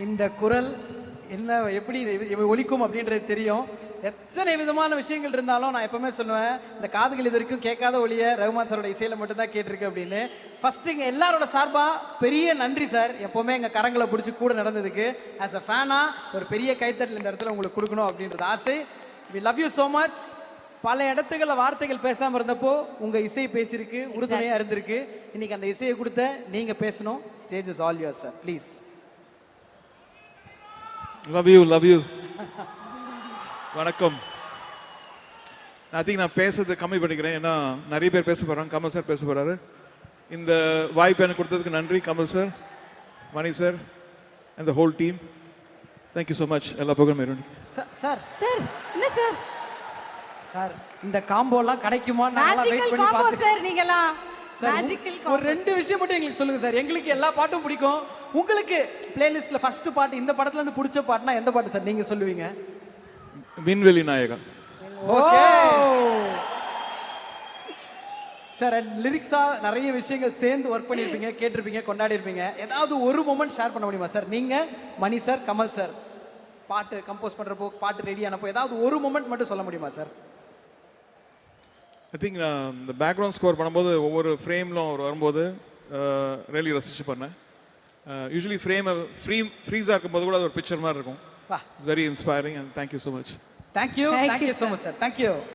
இந்த குரல் என்ன எப்படி ஒலிக்கும் அப்படின்றது தெரியும். எத்தனை விதமான விஷயங்கள் இருந்தாலும் நான் எப்பவுமே சொல்லுவேன், இந்த காதுகள் இது வரைக்கும் கேட்காத ஒளிய ரகுமான் சாரோட இசையில மட்டும் தான் கேட்டிருக்கு அப்படின்னு. ஃபர்ஸ்ட் இங்க எல்லாரோட சார்பா பெரிய நன்றி சார். எப்பவுமே எங்க கரங்களை பிடிச்சி கூட நடந்ததுக்கு ஆஸ் அ ஃபேனா ஒரு பெரிய கைத்தட்டல் இந்த இடத்துல உங்களுக்கு கொடுக்கணும் அப்படின்றது ஆசை. We love you so much. பல இடத்துகளில் வார்த்தைகள் பேசாம இருந்தப்போ உங்க இசை பேசியிருக்கு, உறுதுணையா இருந்திருக்கு. இன்னைக்கு அந்த இசையை கொடுத்த நீங்க பேசணும். Stage is all your sir, please. Love you love you. வணக்கம். ஐ திங்க் நான் பேசுறது கம்மி பண்ணிக்கிறேன், ஏன்னா நிறைய பேர் பேச போறாங்க. கமல் சார் பேச போறாரு. இந்த வாய்ப்பு எனக்கு கொடுத்ததுக்கு நன்றி Kamal sir, Mani sir and the whole team. Thank you so much. எல்லா ப்ரோக்ராம் சார் சார் என்ன சார் சார் இந்த காம்போலாம் கிடைக்குமா? Magical combo sir. நீங்கலாம் மேஜிக்கல் காம்போ. ஒரு ரெண்டு விஷயம் மட்டும் எங்களுக்கு சொல்லுங்க சார். எங்களுக்கு எல்லா பாட்டும் பிடிக்கும். உங்களுக்கு பிளேலிஸ்ட்ல ஃபர்ஸ்ட் பாட்டு இந்த படத்துல இருந்து பிடிச்ச பாட்டுனா எந்த பாட்டு சார் நீங்க சொல்லுவீங்க? விண்வெளி நாயகா. Okay sir. லிரிக்ஸா நிறைய விஷயங்கள் சேர்ந்து ஒர்க் பண்ணிருப்பீங்க, கேட்டிருப்பீங்க, கொண்டாடி இருப்பீங்க. ஏதாவது ஒரு மொமெண்ட் ஷேர் பண்ண முடியுமா சார்? நீங்க, மணி சார், கமல் சார் பாட்டு கம்போஸ் பண்றப்போ, பாட்டு ரெடி ஆனப்போ ஏதாவது ஒரு மொமெண்ட் மட்டும் சொல்ல முடியுமா சார்? ஐ திங்க் இந்த பேக்ரவுண்ட் ஸ்கோர் பண்ணும்போது ஒவ்வொரு ஃப்ரேம்லும் அவர் வரும்போது ரெலி ரசிச்சு பண்ணேன். யூஸ்வலி ஃப்ரீஸாக இருக்கும்போது கூட அது ஒரு பிக்சர் மாதிரி இருக்கும். It's very inspiring and thank you so much. Thank you so much sir. Thank you.